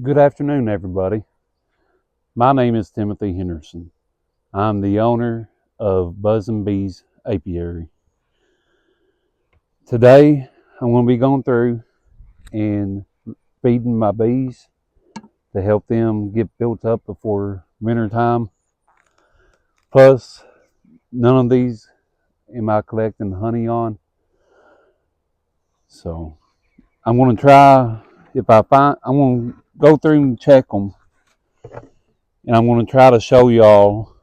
Good afternoon, everybody. My name is Timothy Henderson. I'm the owner of Buz'n Apiary. Today, I'm going to be going through and feeding my bees to help them get built up before winter time. Plus, none of these am I collecting honey on. So, I'm going to try, I'm going to go through and check them. And I'm going to try to show y'all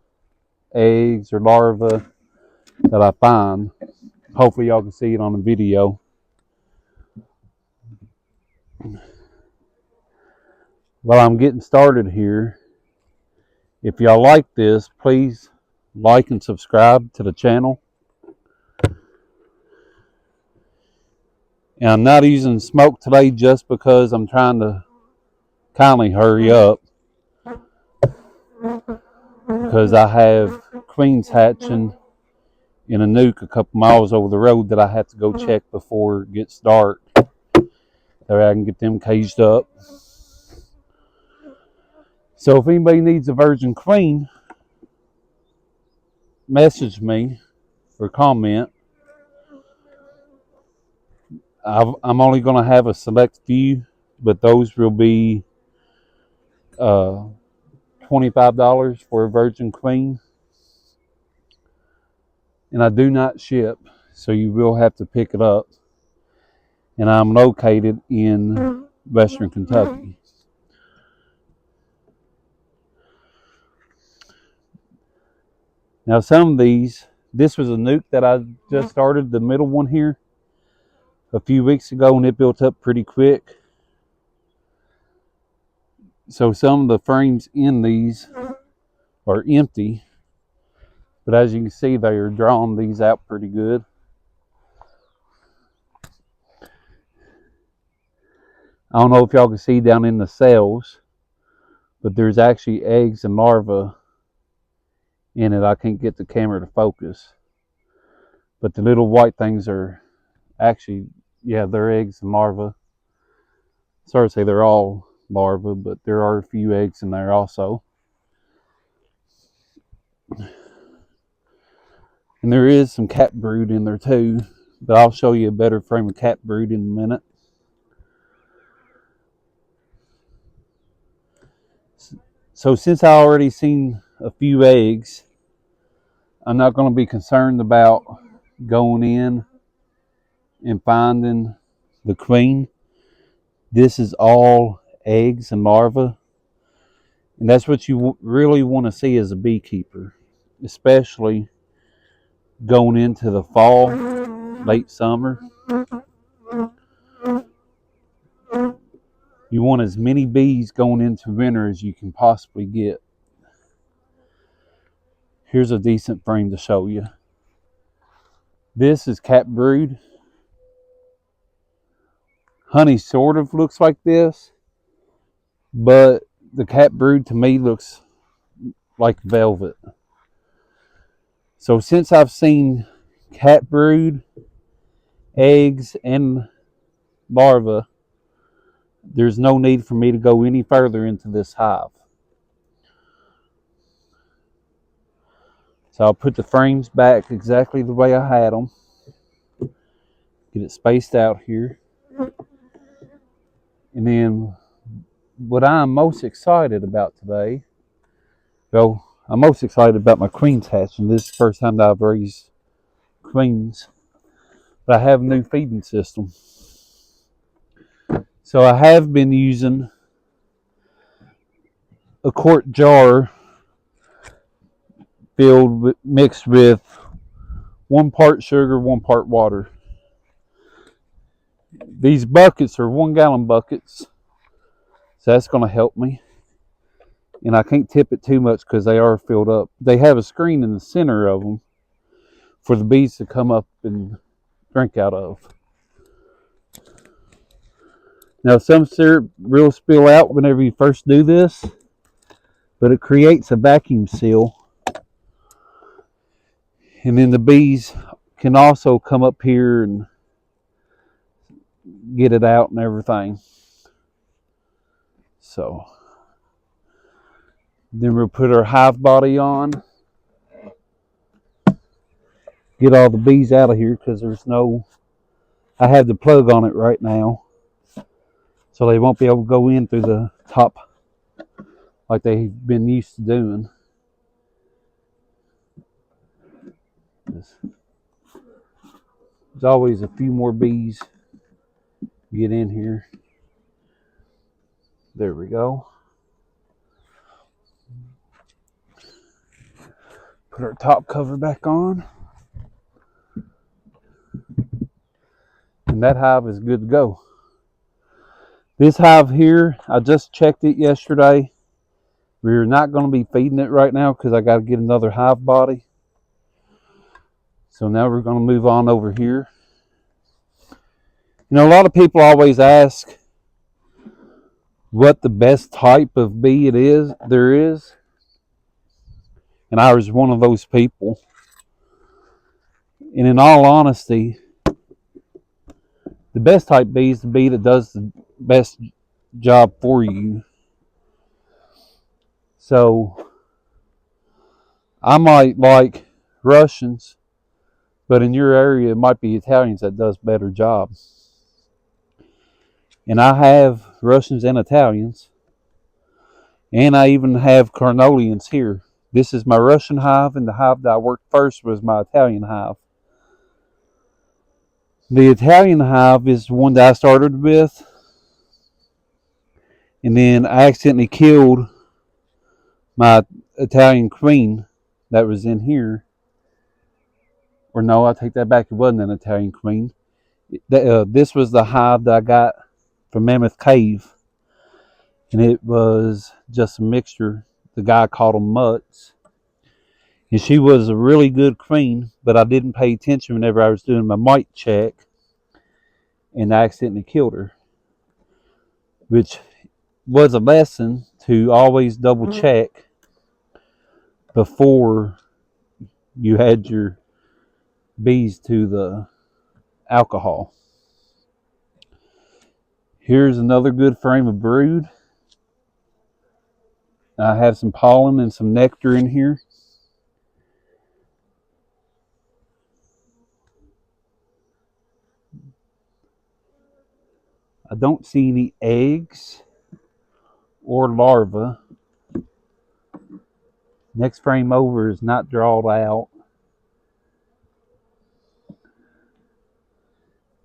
eggs or larvae that I find. Hopefully y'all can see it on the video. While I'm getting started here, if y'all like this, please like and subscribe to the channel. And I'm not using smoke today just because I'm trying to kindly hurry up, because I have queens hatching in a nuke a couple miles over the road that I have to go check before it gets dark. That way I can get them caged up. So if anybody needs a virgin queen, message me or comment. I'm only going to have a select few, but those will be $25 for a virgin queen. And I do not ship, so you will have to pick it up. And I'm located in Western Kentucky. Now some of these, this was a nuke that I just started, the middle one here, a few weeks ago, and it built up pretty quick. So some of the frames in these are empty, but as you can see, they are drawing these out pretty good. I don't know if y'all can see down in the cells, but there's actually eggs and larvae in it. I can't get the camera to focus, but the little white things are actually, yeah, they're eggs and larvae. Sorry to say they're all larvae, but there are a few eggs in there also. And there is some cat brood in there too, but I'll show you a better frame of cat brood in a minute. So since I already seen a few eggs, I'm not going to be concerned about going in and finding the queen. This is all eggs and larvae, and that's what you really want to see as a beekeeper, especially going into the fall, late summer. You want as many bees going into winter as you can possibly get. Here's a decent frame to show you. This is cat brood. Honey sort of looks like this, but the cat brood to me looks like velvet. So since I've seen cat brood, eggs, and larvae, there's no need for me to go any further into this hive. So I'll put the frames back exactly the way I had them. Get it spaced out here. And then what I'm most excited about today, well, I'm most excited about my queens hatching. This is the first time that I've raised queens. But I have a new feeding system. So I have been using a quart jar mixed with 1 part sugar, 1 part water. These buckets are 1-gallon buckets, so that's going to help me. And I can't tip it too much because they are filled up. They have a screen in the center of them for the bees to come up and drink out of. Now some syrup will spill out whenever you first do this, but it creates a vacuum seal. And then the bees can also come up here and get it out and everything. So then we'll put our hive body on. Get all the bees out of here because there's no, I have the plug on it right now. So they won't be able to go in through the top like they've been used to doing. There's always a few more bees get in here. There we go. Put our top cover back on. And that hive is good to go. This hive here, I just checked it yesterday. We're not going to be feeding it right now because I got to get another hive body. So now we're going to move on over here. You know, a lot of people always ask what the best type of bee there is. And I was one of those people. And in all honesty, the best type bee is the bee that does the best job for you. So I might like Russians, but in your area it might be Italians that does better job. And I have Russians and Italians, and I even have Carnolians here. This is my Russian hive, and the hive that I worked first was my Italian hive. The Italian hive is one that I started with, and then I accidentally killed my Italian queen that was in here. Or no, I take that back. It wasn't an Italian queen. This was the hive that I got from Mammoth Cave, and it was just a mixture. The guy called them mutts, and she was a really good queen, but I didn't pay attention whenever I was doing my mite check, and I accidentally killed her, which was a lesson to always double check before you add your bees to the alcohol. Here's another good frame of brood. I have some pollen and some nectar in here. I don't see any eggs or larvae. Next frame over is not drawed out.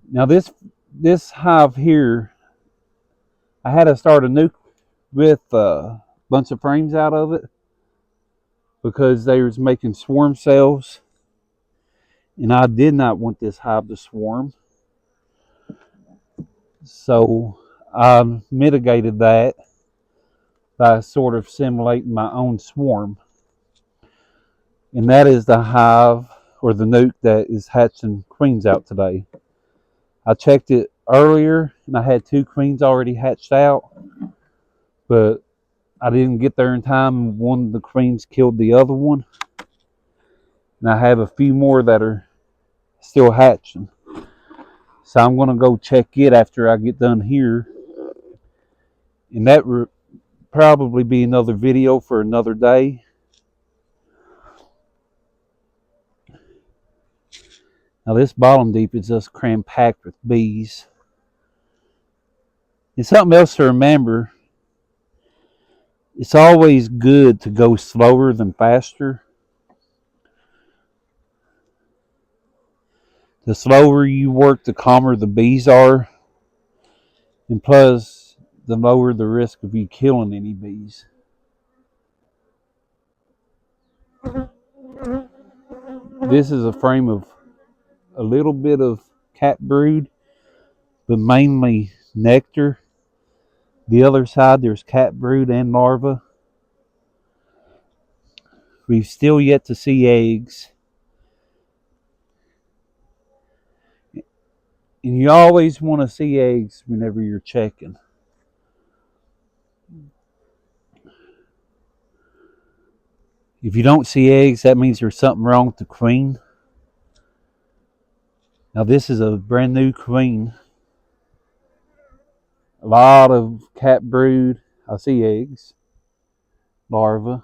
Now this hive here, I had to start a nuke with a bunch of frames out of it because they was making swarm cells, and I did not want this hive to swarm. So I mitigated that by sort of simulating my own swarm. And that is the hive or the nuke that is hatching queens out today. I checked it earlier and I had 2 queens already hatched out, but I didn't get there in time. One of the queens killed the other one. And I have a few more that are still hatching. So I'm going to go check it after I get done here. And that will probably be another video for another day. Now this bottom deep is just cram packed with bees. And something else to remember, it's always good to go slower than faster. The slower you work, the calmer the bees are. And plus, the lower the risk of you killing any bees. This is a frame of a little bit of cat brood, but mainly nectar. The other side, there's cat brood and larvae. We've still yet to see eggs. And you always want to see eggs whenever you're checking. If you don't see eggs, that means there's something wrong with the queen. Now this is a brand new queen. A lot of cat brood. I see eggs, larvae.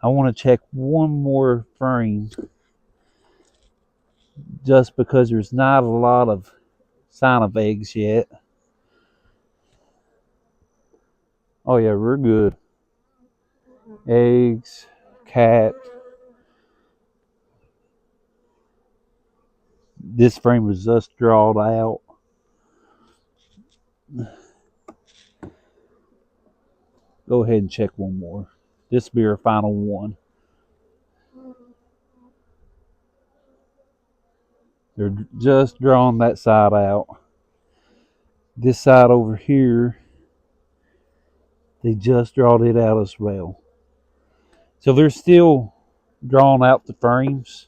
I want to check one more frame just because there's not a lot of sign of eggs yet. Oh yeah, we're good. Eggs, cat. This frame was just drawn out. Go ahead and check one more. This will be our final one. They're just drawing that side out. This side over here, they just drawed it out as well. So they're still drawing out the frames.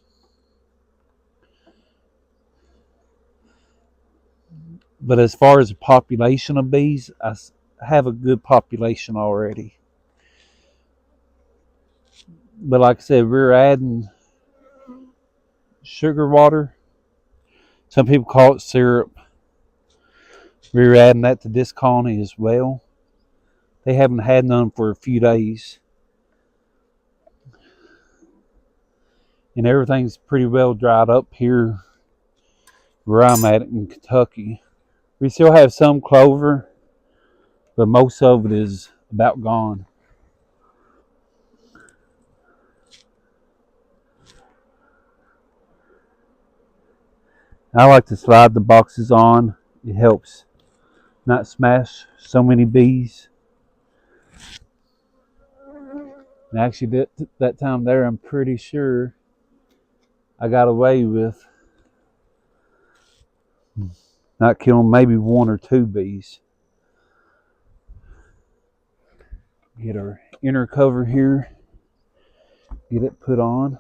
But as far as the population of bees, I have a good population already. But like I said, we're adding sugar water. Some people call it syrup. We're adding that to this colony as well. They haven't had none for a few days. And everything's pretty well dried up here where I'm at in Kentucky. We still have some clover, but most of it is about gone. I like to slide the boxes on. It helps not smash so many bees. And actually, that time there, I'm pretty sure I got away with not killing maybe one or two bees. Get our inner cover here. Get it put on.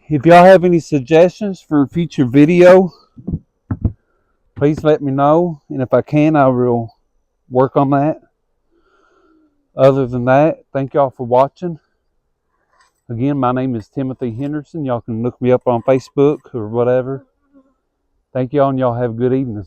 If y'all have any suggestions for a future video, please let me know. And if I can, I will work on that. Other than that, thank y'all for watching. Again, my name is Timothy Henderson. Y'all can look me up on Facebook or whatever. Thank y'all, and y'all have a good evening.